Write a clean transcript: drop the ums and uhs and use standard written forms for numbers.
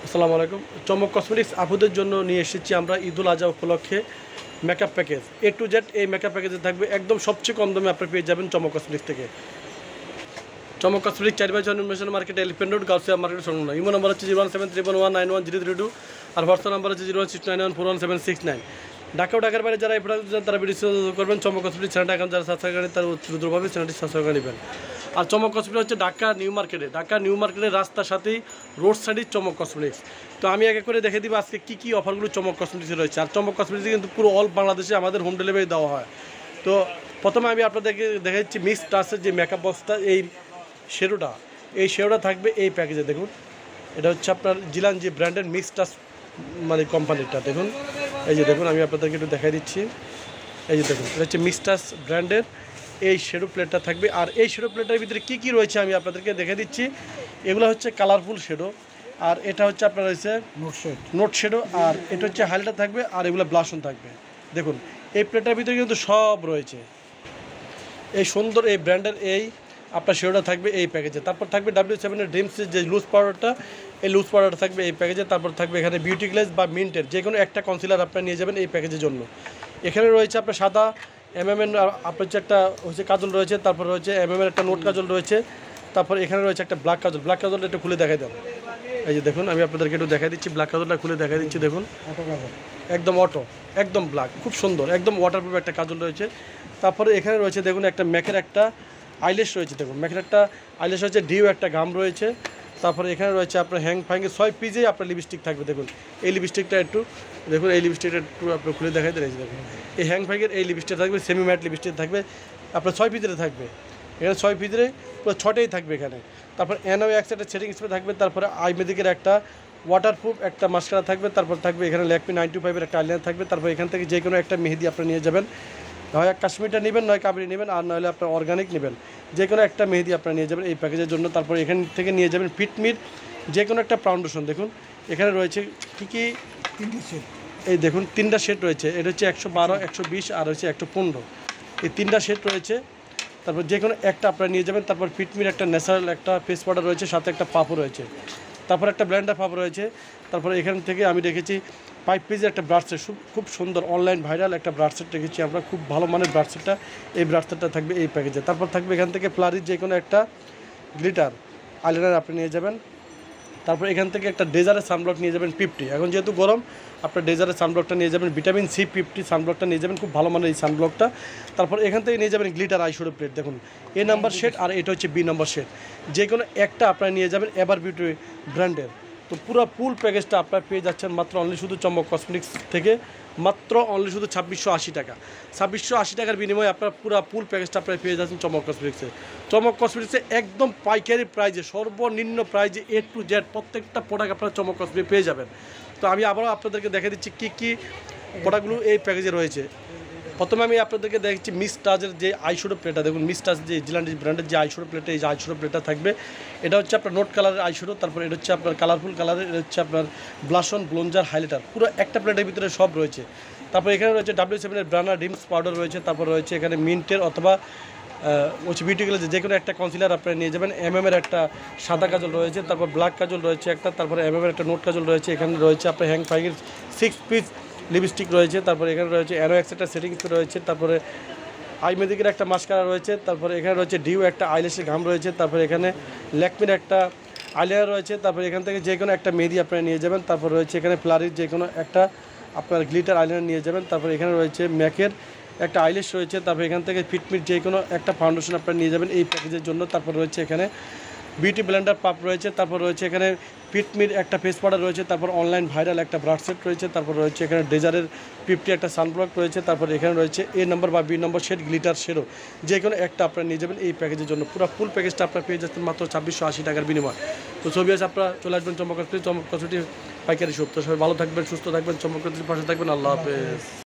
আসসালামু আলাইকুম। চমক কসমেটিক্স আপুদের জন্য নিয়ে এসেছি আমরা ঈদুল আজহা উপলক্ষে makeup package A to Z. এই মেকআপ প্যাকেজে থাকবে একদম সবচেয়ে কম দামে আপনি পেয়ে যাবেন চমক কসমেটিক্স থেকে। চমক cosmetics 4/6 invasion market, elephant road, Gausia market সংলগ্ন। ইমো নাম্বার হচ্ছে 01731191032 আর হোয়াটসঅ্যাপ নাম্বার হচ্ছে 01691411769। ঢাকা ও ঢাকার বাইরে যারা এই প্রোডাক্ট তারা ভিডিও করবেন। চমক কসমেটিক্স চ্যানেলটা এখন যারা সাবস্ক্রাইব করেন তারা দ্রুতভাবে চ্যানেলটি সাবস্ক্রাইব করে নেবেন। আর চমক কসমেটিক্স হচ্ছে ঢাকা নিউ মার্কেটের রাস্তার সাথেই রোড সাইডে চমক কসমেটিক্স। তো আমি এক এক করে দেখে দিব আজকে কী অফারগুলো চমক কসমেটিক্সে রয়েছে। আর চমক কসমেটিক্সে কিন্তু পুরো অল বাংলাদেশে আমাদের হোম ডেলিভারি দেওয়া হয়। তো প্রথমে আমি আপনাদেরকে দেখা যাচ্ছি মিক্স টাচের যে মেকআপ বক্সটা, এই শেরোটা থাকবে এই প্যাকেজে। দেখুন, এটা হচ্ছে আপনার জিলানজি ব্র্যান্ডের মিক্স টাচ মানে কোম্পানিটা। দেখুন, এই যে দেখুন, আমি আপনাদেরকে একটু দেখাই দিচ্ছি। এই যে দেখুন, এটা হচ্ছে মিক্স টাচ ব্র্যান্ডের এই শেডো প্লেটটা থাকবে। আর এই শেডো প্লেটের ভিতরে কী রয়েছে আমি আপনাদেরকে দেখে দিচ্ছি। এগুলো হচ্ছে কালারফুল শেডো, আর এটা হচ্ছে আপনার রয়েছে নোট শেডো, আর এটা হচ্ছে হাইলাইটার থাকবে, আর এগুলো ব্লাশন থাকবে। দেখুন, এই প্লেটের ভিতরে কিন্তু সব রয়েছে। এই সুন্দর এই ব্র্যান্ডের এই আপনার শেডোটা থাকবে এই প্যাকেজে। তারপর থাকবে W7 এর ড্রিমসের যে লুজ পাউডারটা, এই লুজ পাউডারটা থাকবে এই প্যাকেজে। তারপর থাকবে এখানে বিউটি গ্লেজ বা মিন্টের যে কোনো একটা কনসিলার আপনারা নিয়ে যাবেন এই প্যাকেজের জন্য। এখানে রয়েছে আপনার সাদা MM-এর আপনার হচ্ছে একটা হচ্ছে কাজল রয়েছে, তারপর রয়েছে MM-এর একটা নোট কাজল রয়েছে, তারপর এখানে রয়েছে একটা ব্ল্যাক কাজলটা একটু খুলে দেখাই দেন। এই যে দেখুন, আমি আপনাদেরকে একটু দেখাই দিচ্ছি, ব্ল্যাক কাজলটা খুলে দেখাই দিচ্ছি। দেখুন, একদম একদম ব্ল্যাক, খুব সুন্দর, একদম ওয়াটারপ্রুফ একটা কাজল রয়েছে। তারপরে এখানে রয়েছে দেখুন একটা ম্যাকের একটা আইলেশ রয়েছে। দেখুন, ম্যাকের একটা আইলেশ রয়েছে, ডিউ একটা গাম রয়েছে। তারপরে এখানে রয়েছে আপনার হ্যাঙ্গে 6 পিসেই আপনার লিপস্টিক থাকবে। দেখুন, এই লিপস্টিকটা একটু দেখুন, এই লিপস্টিকটা একটু আপনার খুলে দেখাই দেন। দেখুন, এই হ্যাঙ্গের এই লিপস্টিক থাকবে, সেমি ম্যাট লিপস্টিক থাকবে আপনার 6 পিসের থাকবে। এখানে 6 পিসের পুরো 6টাই থাকবে এখানে। তারপর NO-X একটা সেটিং স্প্রে থাকবে। তারপরে আইমেদিকের একটা ওয়াটারপ্রুফ একটা মাস্কারা থাকবে। তারপর থাকবে এখানে ল্যাকমি 925-এর একটা আইলাইনার থাকবে। তারপর এখান থেকে যে কোনো একটা মেহেদি আপনারা নিয়ে যাবেন, হয় কাশ্মীরটা নেবেন, নয় কাবরি নেবেন, আর নইলে আপনার অর্গানিক নেবেন। যে কোনো একটা মেহেদি আপনারা নিয়ে যাবেন এই প্যাকেজের জন্য। তারপর এখান থেকে নিয়ে যাবেন ফিটমির যে কোনো একটা ফাউন্ডেশন। দেখুন, এখানে রয়েছে কী এই দেখুন 3টা সেট রয়েছে। এটা হচ্ছে 112, 120 আর হচ্ছে 115, এই 3টা সেট রয়েছে। তারপর যে কোনো একটা আপনারা নিয়ে যাবেন। তারপর ফিটমির একটা ন্যাচারাল একটা ফেস পাউডার রয়েছে, সাথে একটা পাপও রয়েছে, তারপর একটা ব্লেন্ডার পাপ রয়েছে। তারপরে এখান থেকে আমি রেখেছি 5 পিসের একটা ব্রাশ সেট, খুব সুন্দর অনলাইন ভাইরাল একটা ব্রাশ সেট রেখেছি আমরা, খুব ভালো মানের ব্রাশ সেটটা। এই ব্রাশ সেটটা থাকবে এই প্যাকেজে। তারপর থাকবে এখান থেকে ফ্লারির যে কোনো একটা গ্লিটার আইলাইনার আপনি নিয়ে যাবেন। তারপর এখান থেকে একটা ডেজারের সানব্লক নিয়ে যাবেন 50। এখন যেহেতু গরম, আপনার ডেজারের সানব্লকটা নিয়ে যাবেন, ভিটামিন C 50 সানব্লকটা নিয়ে যাবেন, খুব ভালো মানের এই সানব্লকটা। তারপর এখান থেকে নিয়ে যাবেন গ্লিটার আইশ্যাডো প্লেট। দেখুন, A নাম্বার শেড আর এটা হচ্ছে B নাম্বার শেড। যে কোনো একটা আপনারা নিয়ে যাবেন এভার বিউটি ব্র্যান্ডের। তো পুরো ফুল প্যাকেজটা আপনারা পেয়ে যাচ্ছেন মাত্র অনলি শুধু চমক কসমেটিক্স থেকে, মাত্র অনলি শুধু 2680 টাকা। 2680 টাকার বিনিময়ে আপনার পুরো ফুল প্যাকেজটা আপনারা পেয়ে যাচ্ছেন চমক কসমেটিক্সে। চমক কসমেটিক্সে একদম পাইকারি প্রাইজে, সর্বনিম্ন প্রাইজে A to Z প্রত্যেকটা প্রোডাক্ট আপনারা চমক কসমেটিক্স পেয়ে যাবেন। তো আমি আবারও আপনাদেরকে দেখে দিচ্ছি কী প্রোডাক্টগুলো এই প্যাকেজে রয়েছে। প্রথমে আমি আপনাদেরকে দেখছি মিক্স টাচের যে আইশ্যাডো প্লেটটা। দেখুন, মিক্স টাচ যে জিলানজি ব্র্যান্ডের যে আইশ্যাডো প্লেটটা, এই যে আইশ্যাডো প্লেটটা থাকবে, এটা হচ্ছে আপনার নোট কালারের আইশ্যাডো। তারপর এটা হচ্ছে আপনার কালারফুল কালারের, এটা হচ্ছে আপনার ব্লাশন, ব্লোঞ্জার, হাইলাইটার, পুরো একটা প্লেটের ভিতরে সব রয়েছে। তারপর এখানে রয়েছে W7 এর ব্রানা ড্রিমস পাউডার রয়েছে। তারপর রয়েছে এখানে মিন্টের অথবা হচ্ছে বিউটি গ্লেজ যে কোনো একটা কনসিলার আপনারা নিয়ে যাবেন। MM-এর একটা সাদা কাজল রয়েছে, তারপর ব্ল্যাক কাজল রয়েছে একটা, তারপরে MM-এর একটা নোট কাজল রয়েছে। এখানে রয়েছে আপনার হ্যাঙ্গের 6 পিস লিপস্টিক রয়েছে। তারপরে এখানে রয়েছে NO-X একটা সেটিং স্প্রে রয়েছে। তারপরে আইমেদিকের একটা মাস্কারা রয়েছে। তারপরে এখানে রয়েছে ডিউ একটা আইল্যাশের ঘাম রয়েছে। তারপরে এখানে ল্যাকমির একটা আইলাইনার রয়েছে। তারপরে এখান থেকে যে কোনো একটা মেহেদি আপনারা নিয়ে যাবেন। তারপর রয়েছে এখানে ফ্লারির যে কোনো একটা আপনার গ্লিটার আইলাইনার নিয়ে যাবেন। তারপর এখানে রয়েছে ম্যাকের একটা আইল্যাশ রয়েছে। তারপর এখান থেকে ফিটমির যে কোনো একটা ফাউন্ডেশন আপনারা নিয়ে যাবেন এই প্যাকেজের জন্য। তারপর রয়েছে এখানে বিউটি ব্লেন্ডার পাপ রয়েছে। তারপর রয়েছে এখানে ফিটমির একটা ফেস পাউডার রয়েছে। তারপর অনলাইন ভাইরাল একটা ব্রাশ সেট রয়েছে। তারপর রয়েছে এখানে ডেজারের 50 একটা সানব্লক রয়েছে। তারপর এখানে রয়েছে A নাম্বার বা B নাম্বার শেড গ্লিটার শেডও, যে কোনো একটা আপনারা নিয়ে যাবেন এই প্যাকেজের জন্য। পুরো ফুল প্যাকেজটা আপনারা পেয়ে যাচ্ছেন মাত্র 2680 টাকার বিনিময়। তো ছবি আছে, আপনারা চলে আসবেন চমক কসমেটিক্স পাইকারি শপ। তো সবাই ভালো থাকবেন, সুস্থ থাকবেন, চমক কসমেটিক্স পাশে থাকবেন। আল্লাহ হাফেজ।